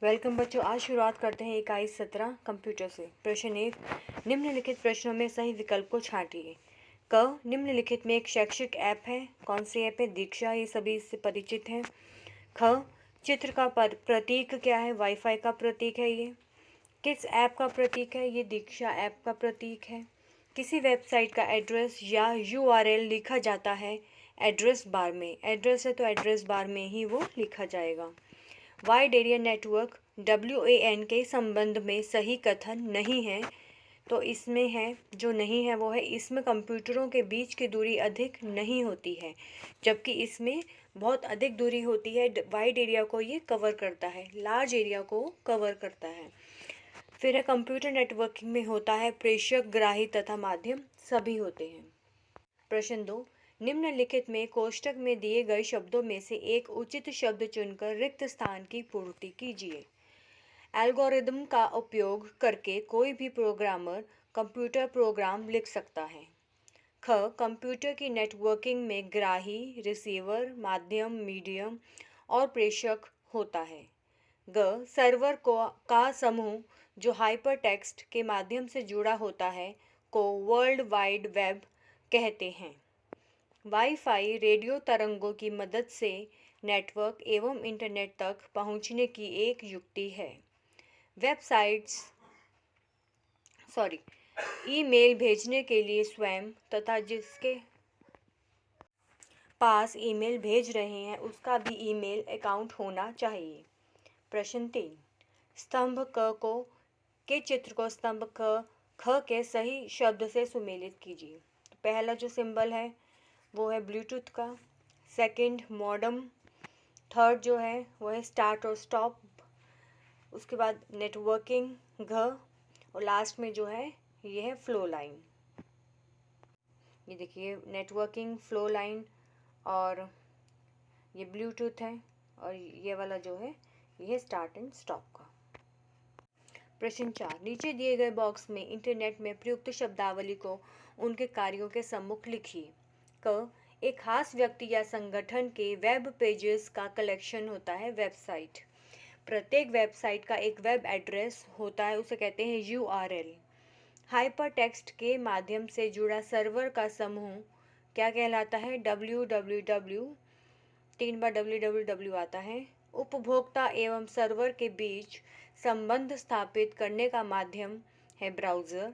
Welcome बच्चों। आज शुरुआत करते हैं इकाई 17 कंप्यूटर से। प्रश्न 1, निम्नलिखित प्रश्नों में सही विकल्प को छांटिए। क, निम्नलिखित में एक शैक्षिक ऐप है। कौन सी ऐप है? दीक्षा। ये सभी इससे परिचित हैं। ख, चित्र का प्रतीक क्या है? वाईफाई का प्रतीक है ये। किस ऐप का प्रतीक है? ये दीक्षा ऐप का प्रतीक है। किसी वेबसाइट का एड्रेस या यूआरएल लिखा जाता है एड्रेस बार में। एड्रेस है तो एड्रेस बार में ही वो लिखा जाएगा। वाइड एरिया नेटवर्क WAN के संबंध में सही कथन नहीं है, तो इसमें है जो नहीं है वो है इसमें कंप्यूटरों के बीच की दूरी अधिक नहीं होती है, जबकि इसमें बहुत अधिक दूरी होती है। वाइड एरिया को ये कवर करता है, लार्ज एरिया को कवर करता है। फिर है कंप्यूटर नेटवर्किंग में होता है प्रेषक, ग्राही तथा माध्यम सभी होते हैं। प्रश्न 2, निम्नलिखित में कोष्ठक में दिए गए शब्दों में से एक उचित शब्द चुनकर रिक्त स्थान की पूर्ति कीजिए। एल्गोरिदम का उपयोग करके कोई भी प्रोग्रामर कंप्यूटर प्रोग्राम लिख सकता है। ख, कंप्यूटर की नेटवर्किंग में ग्राही, रिसीवर, माध्यम, मीडियम और प्रेषक होता है। ग, सर्वर का समूह जो हाइपरटेक्स्ट के माध्यम से जुड़ा होता है को वर्ल्ड वाइड वेब कहते हैं। वाईफाई रेडियो तरंगों की मदद से नेटवर्क एवं इंटरनेट तक पहुंचने की एक युक्ति है। ईमेल भेजने के लिए स्वयं तथा जिसके पास ईमेल भेज रहे हैं उसका भी ईमेल अकाउंट होना चाहिए। प्रश्न 3, स्तंभ क के चित्र को स्तंभ ख के सही शब्द से सुमेलित कीजिए। तो पहला जो सिंबल है वो है ब्लूटूथ का, सेकंड मॉडम, थर्ड जो है वो है स्टार्ट और स्टॉप, उसके बाद नेटवर्किंग घ, और लास्ट में जो है ये है फ्लो लाइन। ये देखिए नेटवर्किंग, फ्लो लाइन और ये ब्लूटूथ है और ये वाला जो है ये स्टार्ट एंड स्टॉप का। प्रश्न 4, नीचे दिए गए बॉक्स में इंटरनेट में प्रयुक्त शब्दावली को उनके कार्यों के सम्मुख लिखिए। क, एक खास व्यक्ति या संगठन के वेब पेजेस का कलेक्शन होता है वेबसाइट। प्रत्येक वेबसाइट का एक वेब एड्रेस होता है, उसे कहते हैं URL। हाइपरटेक्स्ट के माध्यम से जुड़ा सर्वर का समूह क्या कहलाता है? www। 3 बार www आता है। उपभोक्ता एवं सर्वर के बीच संबंध स्थापित करने का माध्यम है ब्राउज़र।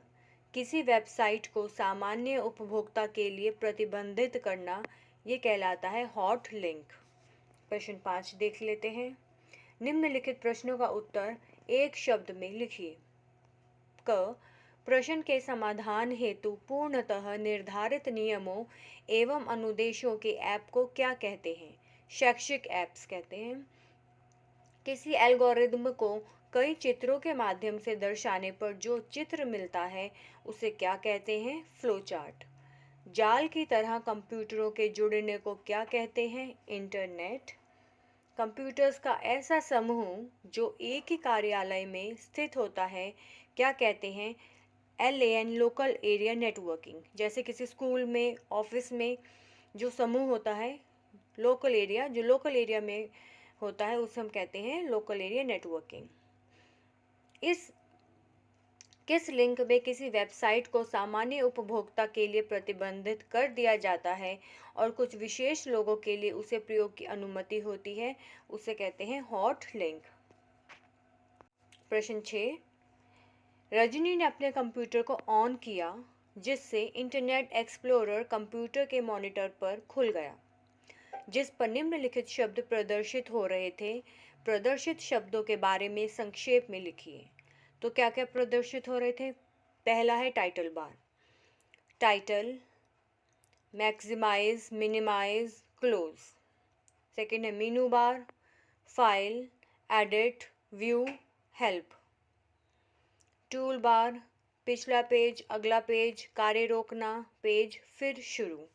किसी वेबसाइट को सामान्य उपभोक्ता के लिए प्रतिबंधित करना ये कहलाता है हॉट लिंक। प्रश्न 5 देख लेते हैं। निम्नलिखित प्रश्नों का उत्तर एक शब्द में लिखिए। क, प्रश्न के समाधान हेतु पूर्णतः निर्धारित नियमों एवं अनुदेशों के ऐप को क्या कहते हैं? शैक्षिक ऐप्स कहते हैं। किसी एल्गोरिदम को कई चित्रों के माध्यम से दर्शाने पर जो चित्र मिलता है उसे क्या कहते हैं? Flow chart. जाल की तरह कंप्यूटरों के जुड़ने को क्या कहते हैं? इंटरनेट। कंप्यूटर्स का ऐसा समूह जो एक ही कार्यालय में स्थित होता है क्या कहते हैं? LAN, local area networking. जैसे किसी स्कूल में, ऑफिस में जो समूह होता है लोकल एरिया, जो लोकल एरिया में होता है उसे हम कहते हैं लोकल एरिया नेटवर्किंग। किस लिंक में किसी वेबसाइट को सामान्य उपभोक्ता के लिए प्रतिबंधित कर दिया जाता है और कुछ विशेष लोगों के लिए उसे प्रयोग की अनुमति होती है उसे कहते हैं हॉट लिंक। प्रश्न 6, रजनी ने अपने कंप्यूटर को ऑन किया जिससे इंटरनेट एक्सप्लोरर कंप्यूटर के मॉनिटर पर खुल गया जिस पर निम्नलिखित शब्द प्रदर्शित हो रहे थे। प्रदर्शित शब्दों के बारे में संक्षेप में लिखिए। तो क्या क्या प्रदर्शित हो रहे थे? पहला है title bar, title, maximise, minimise, close. Second है menu bar, file, edit, view, help. Toolbar, पिछला पेज, अगला पेज, कार्य रोकना, पेज, फिर शुरू।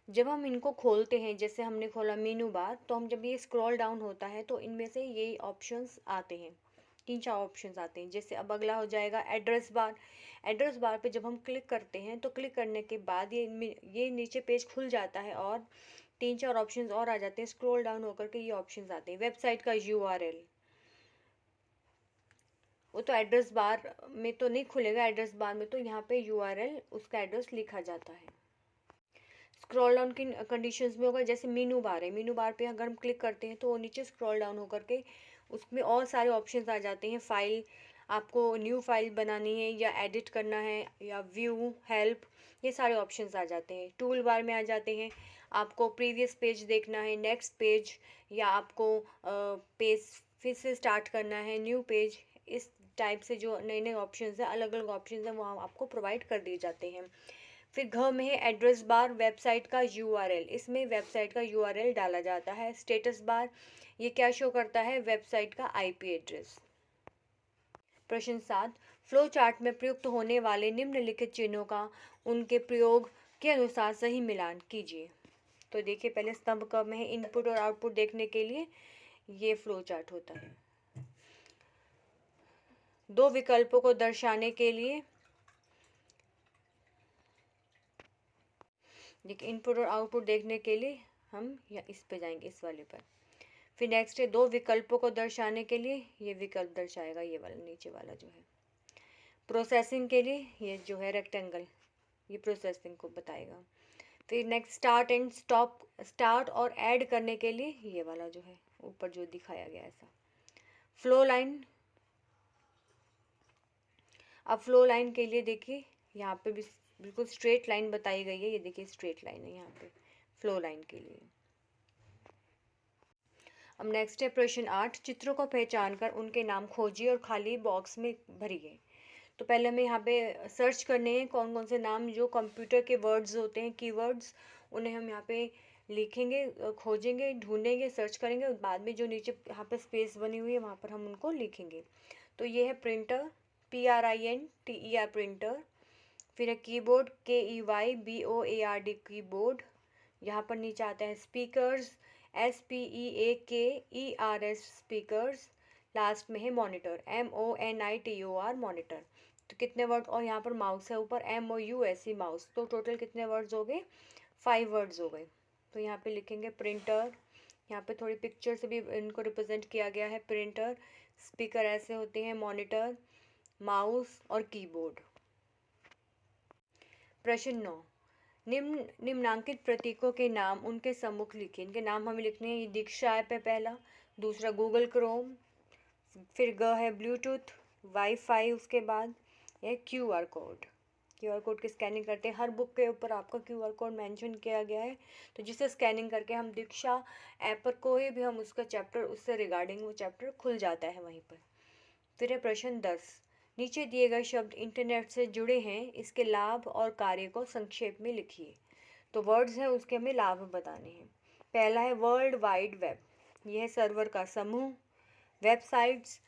जब हम इनको खोलते हैं, जैसे हमने खोला मेनू बार, तो हम जब ये स्क्रॉल डाउन होता है तो इनमें से ये ऑप्शंस आते हैं, 3-4 ऑप्शंस आते हैं। जैसे अब अगला हो जाएगा एड्रेस बार। एड्रेस बार पे जब हम क्लिक करते हैं तो क्लिक करने के बाद ये नीचे पेज खुल जाता है और 3-4 ऑप्शंस और आ जाते हैं, स्क्रॉल डाउन होकर के ये ऑप्शंस आते हैं। वेबसाइट का यूआरएल, वो तो एड्रेस बार में तो नहीं खुलेगा, एड्रेस बार में तो यहाँ पे यूआरएल उसका एड्रेस लिखा जाता है। स्क्रॉल डाउन किन कंडीशंस में होगा, जैसे मीनू बार है, मीनू बार पे अगर हम क्लिक करते हैं तो वो नीचे स्क्रॉल डाउन होकर के उसमें और सारे ऑप्शंस आ जाते हैं। फाइल, आपको न्यू फाइल बनानी है या एडिट करना है या व्यू, हेल्प, ये सारे ऑप्शंस आ जाते हैं। टूल बार में आ जाते हैं, आपको प्रीवियस पेज देखना है, नेक्स्ट पेज, या आपको पेज फिर से स्टार्ट करना है, न्यू पेज, इस टाइप से जो नए नए ऑप्शंस हैं, अलग अलग ऑप्शंस हैं, वो आपको प्रोवाइड कर दिए जाते हैं। फिर घ में है एड्रेस बार, वेबसाइट का यूआरएल, इसमें वेबसाइट का यूआरएल डाला जाता है। स्टेटस बार, ये क्या शो करता है, वेबसाइट का आईपी एड्रेस। प्रश्न 7, फ्लो चार्ट में प्रयुक्त होने वाले निम्नलिखित चिन्हों का उनके प्रयोग के अनुसार सही मिलान कीजिए। तो देखिए, पहले स्तंभ क में है इनपुट और आउटपुट देखने के लिए ये फ्लो चार्ट होता है। दो विकल्पों को दर्शाने के लिए, देखिए इनपुट और आउटपुट देखने के लिए हम या इस पे जाएंगे, इस वाले पर। फिर नेक्स्ट है दो विकल्पों को दर्शाने के लिए, ये विकल्प दर्शाएगा, ये वाला नीचे वाला जो है। प्रोसेसिंग के लिए ये जो है रेक्टेंगल, ये प्रोसेसिंग को बताएगा। फिर next start and stop, start और ऐड करने के लिए ये वाला जो है ऊपर जो दिखाया गया ऐसा। फ्लो लाइन, अब फ्लो लाइन के लिए देखिए यहाँ पे भी बिल्कुल स्ट्रेट लाइन बताई गई है, ये देखिए स्ट्रेट लाइन है यहाँ पे फ्लो लाइन के लिए। अब नेक्स्ट है प्रश्न 8, चित्रों को पहचान कर उनके नाम खोजिए और खाली बॉक्स में भरिए। तो पहले हमें यहाँ पे सर्च करने हैं कौन कौन से नाम जो कंप्यूटर के वर्ड्स होते हैं, कीवर्ड्स, उन्हें हम यहाँ पे लिखेंगे, खोजेंगे, ढूंढेंगे, सर्च करेंगे, और बाद में जो नीचे यहाँ पे स्पेस बनी हुई है वहाँ पर हम उनको लिखेंगे। तो ये है प्रिंटर, PRINTER प्रिंटर। फिर है कीबोर्ड, KEYBOARD कीबोर्ड। यहाँ पर नीचे आता है स्पीकर्स, SPEAKERS स्पीकर्स। लास्ट में है मॉनिटर, MONITOR मॉनिटर। तो कितने वर्ड, और यहाँ पर माउस है ऊपर, MOUSE माउस। तो टोटल कितने वर्ड्स हो गए, 5 वर्ड्स हो गए। तो यहाँ पे लिखेंगे प्रिंटर, यहाँ पे थोड़ी पिक्चर से भी इनको रिप्रेजेंट किया गया है। प्रिंटर, स्पीकर ऐसे होते हैं, मॉनिटर, माउस और कीबोर्ड। प्रश्न 9, निम्नांकित प्रतीकों के नाम उनके सम्मुख लिखिए। इनके नाम हमें लिखने हैं। ये दीक्षा ऐप है पहला, दूसरा गूगल क्रोम, फिर ग है ब्लूटूथ, वाईफाई, उसके बाद ये QR कोड। QR कोड की स्कैनिंग करते हैं, हर बुक के ऊपर आपका QR कोड मेंशन किया गया है, तो जिसे स्कैनिंग करके हम दीक्षा ऐप पर कोई भी हम उसका चैप्टर, उससे रिगार्डिंग वो चैप्टर खुल जाता है वहीं पर। फिर है प्रश्न 10, नीचे दिए गए शब्द इंटरनेट से जुड़े हैं, इसके लाभ और कार्य को संक्षेप में लिखिए। तो वर्ड्स हैं, उसके हमें लाभ बताने हैं। पहला है वर्ल्ड वाइड वेब, यह है सर्वर का समूह। वेबसाइट्स,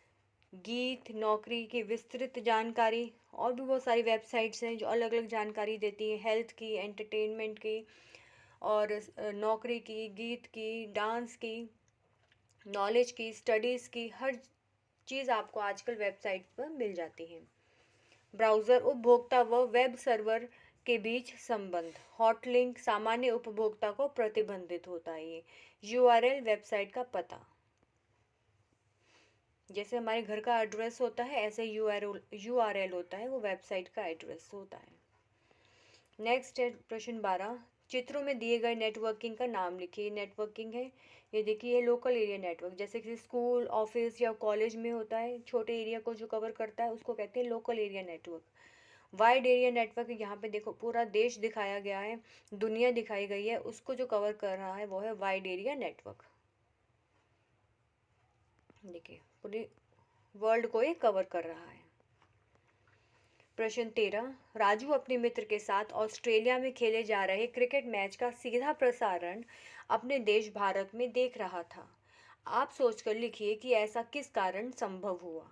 गीत, नौकरी की विस्तृत जानकारी, और भी बहुत सारी वेबसाइट्स हैं जो अलग अलग जानकारी देती हैं, हेल्थ की, एंटरटेनमेंट की, और नौकरी की, गीत की, डांस की, नॉलेज की, स्टडीज़ की, हर चीज़ आपको आजकल वेबसाइट पर मिल जाती है। ब्राउज़र, उपभोक्ता व वेब सर्वर के बीच संबंध। हॉट लिंक, सामान्य उपभोक्ता को प्रतिबंधित होता है ये। URL, वेबसाइट का पता, जैसे हमारे घर का एड्रेस होता है ऐसे URL होता है, वो वेबसाइट का एड्रेस होता है। नेक्स्ट है प्रश्न 12, चित्रों में दिए गए नेटवर्किंग का नाम लिखिए। नेटवर्किंग है, ये देखिए लोकल एरिया नेटवर्क, जैसे कि स्कूल, ऑफिस या कॉलेज में होता है, छोटे एरिया को जो कवर करता है उसको कहते हैं local area network. Wide area network, यहाँ पे देखो पूरा देश दिखाया गया है, दुनिया दिखाई गई है, उसको जो कवर कर रहा है वो है वाइड एरिया नेटवर्क। देखिए पूरी वर्ल्ड को ये कवर कर रहा है। प्रश्न 13, राजू अपने मित्र के साथ ऑस्ट्रेलिया में खेले जा रहे क्रिकेट मैच का सीधा प्रसारण अपने देश भारत में देख रहा था। आप सोचकर लिखिए कि ऐसा किस कारण संभव हुआ।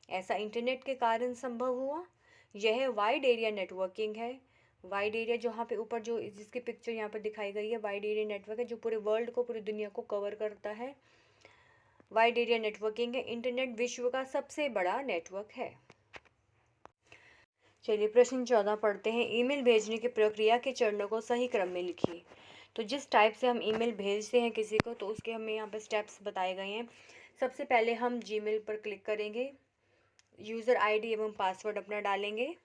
ऐसा इंटरनेट के कारण संभव हुआ। यह वाइड एरिया नेटवर्किंग है। वाइड एरिया जहाँ पे ऊपर जो जिसकी पिक्चर यहाँ पर दिखाई गई है, वाइड एरिया नेटवर्क है जो पूरे वर्ल्ड को, पूरी दुनिया को कवर करता है। वाइड एरिया नेटवर्किंग है। इंटरनेट विश्व का सबसे बड़ा नेटवर्क है। चलिए प्रश्न 14 पढ़ते हैं। ईमेल भेजने की प्रक्रिया के चरणों को सही क्रम में लिखिए। तो जिस टाइप से हम ईमेल भेजते हैं किसी को, तो उसके हमें यहाँ पे स्टेप्स बताए गए हैं। सबसे पहले हम जीमेल पर क्लिक करेंगे, यूज़र आईडी एवं पासवर्ड अपना डालेंगे,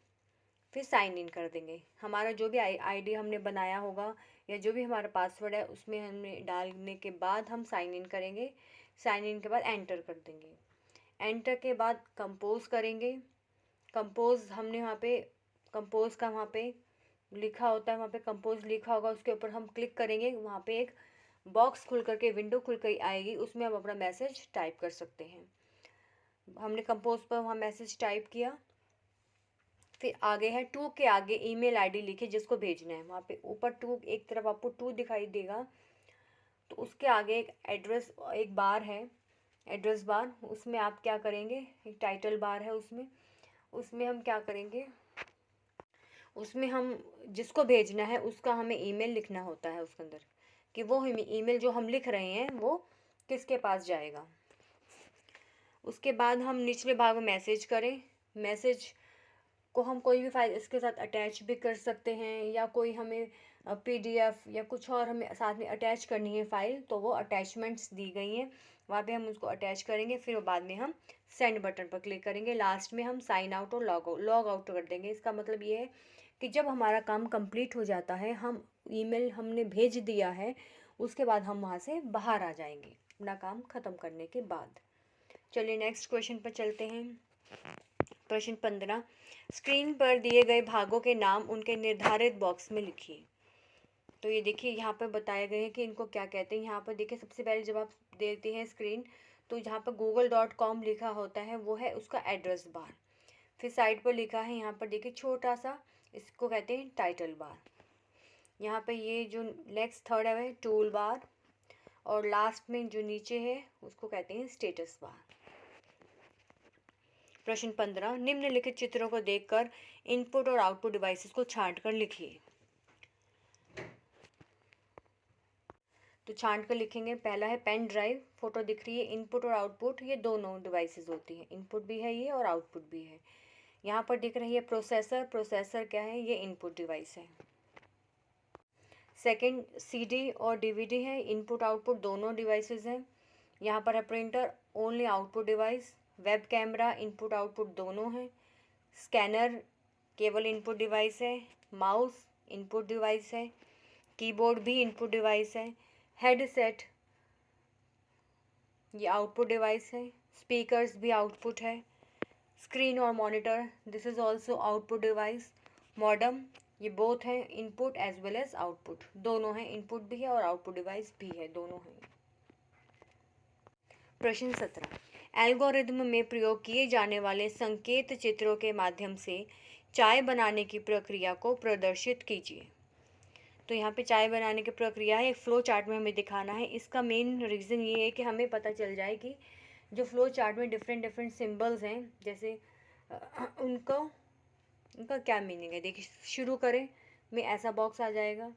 फिर साइन इन कर देंगे। हमारा जो भी आईडी हमने बनाया होगा या जो भी हमारा पासवर्ड है उसमें हमने डालने के बाद हम साइन इन करेंगे। साइन इन के बाद एंटर कर देंगे। एंटर के बाद कंपोज करेंगे। कंपोज हमने कंपोज का वहाँ पे लिखा होता है, वहाँ पे कंपोज लिखा होगा, उसके ऊपर हम क्लिक करेंगे। वहाँ पे एक बॉक्स खुल करके विंडो खुल कर आएगी, उसमें हम अपना मैसेज टाइप कर सकते हैं। हमने कंपोज पर वहाँ मैसेज टाइप किया। फिर आगे है टू के आगे ईमेल आईडी लिखिए जिसको भेजना है। वहाँ पे ऊपर टू, एक तरफ आपको टू दिखाई देगा, तो उसके आगे एक एड्रेस, एक बार है, एड्रेस बार, उसमें आप क्या करेंगे, एक टाइटल बार है उसमें हम क्या करेंगे, उसमें हम जिसको भेजना है उसका हमें ईमेल लिखना होता है उसके अंदर, कि वो ईमेल जो हम लिख रहे हैं वो किसके पास जाएगा। उसके बाद हम निचले भाग में मैसेज करें। मैसेज को हम कोई भी फाइल इसके साथ अटैच भी कर सकते हैं, या कोई हमें पीडीएफ या कुछ और हमें साथ में अटैच करनी है फाइल, तो वो अटैचमेंट्स दी गई हैं, वहाँ पे हम उसको अटैच करेंगे। फिर बाद में हम सेंड बटन पर क्लिक करेंगे। लास्ट में हम साइन आउट और लॉग आउट कर देंगे। इसका मतलब ये है कि जब हमारा काम कंप्लीट हो जाता है, हम ईमेल हमने भेज दिया है, उसके बाद हम वहाँ से बाहर आ जाएंगे अपना काम ख़त्म करने के बाद। चलिए नेक्स्ट क्वेश्चन पर चलते हैं। प्रश्न 15, स्क्रीन पर दिए गए भागों के नाम उनके निर्धारित बॉक्स में लिखिए। तो ये देखिए यहाँ पर बताए गए हैं कि इनको क्या कहते हैं। यहाँ पर देखिए सबसे पहले जब आप देते हैं स्क्रीन, तो यहाँ पर google.com लिखा होता है, वो है उसका एड्रेस बार। फिर साइड पर लिखा है, यहाँ पर देखिए छोटा सा, इसको कहते हैं टाइटल बार। यहाँ पे ये जो नेक्स्ट थर्ड है टूल बार, और लास्ट में जो नीचे है उसको कहते हैं स्टेटस बार। प्रश्न 15, निम्नलिखित चित्रों को देखकर इनपुट और आउटपुट डिवाइसेस को छांट कर लिखिए। तो छांट कर लिखेंगे। पहला है पेन ड्राइव, फोटो दिख रही है। इनपुट और आउटपुट ये दोनों डिवाइसेस होती हैं, इनपुट भी है ये और आउटपुट भी है। यहाँ पर दिख रही है प्रोसेसर, प्रोसेसर क्या है, ये इनपुट डिवाइस है। सेकंड सीडी और डीवीडी है, इनपुट आउटपुट दोनों डिवाइसेस हैं। यहाँ पर है printer, only output device. Web camera, input output दोनों हैं। स्कैनर केवल इनपुट डिवाइस है। माउस इनपुट डिवाइस है। कीबोर्ड भी इनपुट डिवाइस है। हेडसेट ये आउटपुट डिवाइस है। स्पीकर्स भी आउटपुट है। स्क्रीन और monitor this is also output device. Modem ये बोथ हैं input as well as output, दोनों हैं, इनपुट भी है और आउटपुट डिवाइस भी है, दोनों हैं। प्रश्न 17, एल्गोरिदम में प्रयोग किए जाने वाले संकेत चित्रों के माध्यम से चाय बनाने की प्रक्रिया को प्रदर्शित कीजिए। तो यहाँ पे चाय बनाने की प्रक्रिया है, एक फ्लो चार्ट में हमें दिखाना है। इसका मेन रीज़न ये है कि हमें पता चल जाए कि जो फ्लो चार्ट में डिफरेंट सिंबल्स हैं, जैसे उनका क्या मीनिंग है। देखिए शुरू करें में ऐसा बॉक्स आ जाएगा।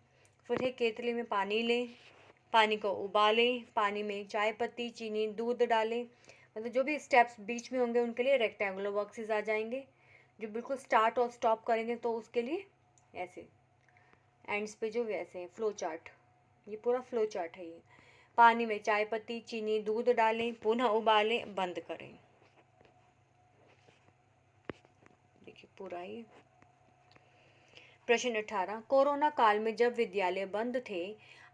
फिर एक केतली में पानी लें, पानी को उबालें, पानी में चाय पत्ती, चीनी, दूध डालें। मतलब जो भी स्टेप्स बीच में होंगे उनके लिए रेक्टेंगुलर बॉक्सेस आ जाएंगे। जो बिल्कुल स्टार्ट और स्टॉप करेंगे तो उसके लिए ऐसे एंड्स पे जो वैसे हैं फ्लो चार्ट, ये पूरा फ्लो चार्ट है ये। पानी में चाय पत्ती, चीनी, दूध डालें, पुनः उबालें, बंद करें। देखिए पूरा ये। प्रश्न 18, कोरोना काल में जब विद्यालय बंद थे,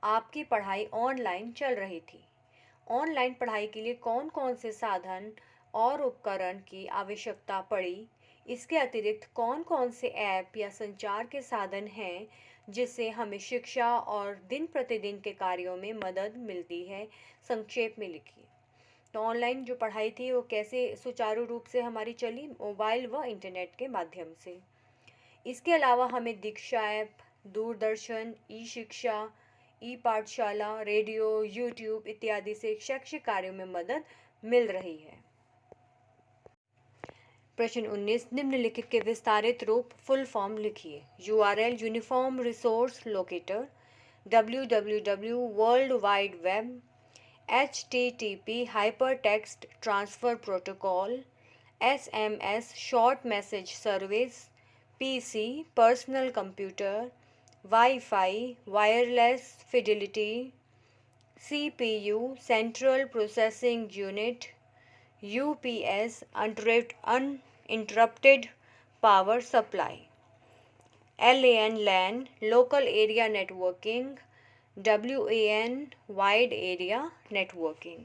आपकी पढ़ाई ऑनलाइन चल रही थी। ऑनलाइन पढ़ाई के लिए कौन कौन से साधन और उपकरण की आवश्यकता पड़ी? इसके अतिरिक्त कौन कौन से ऐप या संचार के साधन हैं जिससे हमें शिक्षा और दिन प्रतिदिन के कार्यों में मदद मिलती है? संक्षेप में लिखिए। तो ऑनलाइन जो पढ़ाई थी वो कैसे सुचारू रूप से हमारी चली? मोबाइल व इंटरनेट के माध्यम से। इसके अलावा हमें दीक्षा ऐप, दूरदर्शन, ई शिक्षा, ई पाठशाला, रेडियो, यूट्यूब इत्यादि से शैक्षिक कार्यों में मदद मिल रही है। प्रश्न 19, निम्नलिखित के विस्तारित रूप फुल फॉर्म लिखिए। URL uniform resource locator, www world wide web, HTTP hypertext transfer protocol, SMS short message service, PC personal computer, WiFi, wireless fidelity, CPU, Central Processing Unit, UPS, uninterrupted power supply, LAN, Local Area Networking, WAN, Wide Area Networking।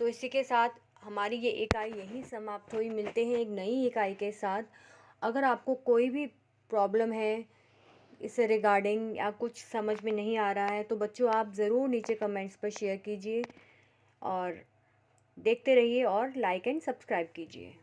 तो इसी के साथ हमारी ये इकाई यहीं समाप्त हुई। मिलते हैं एक नई इकाई के साथ। अगर आपको कोई भी प्रॉब्लम है इससे रिगार्डिंग या कुछ समझ में नहीं आ रहा है तो बच्चों आप ज़रूर नीचे कमेंट्स पर शेयर कीजिए और देखते रहिए और लाइक एंड सब्सक्राइब कीजिए।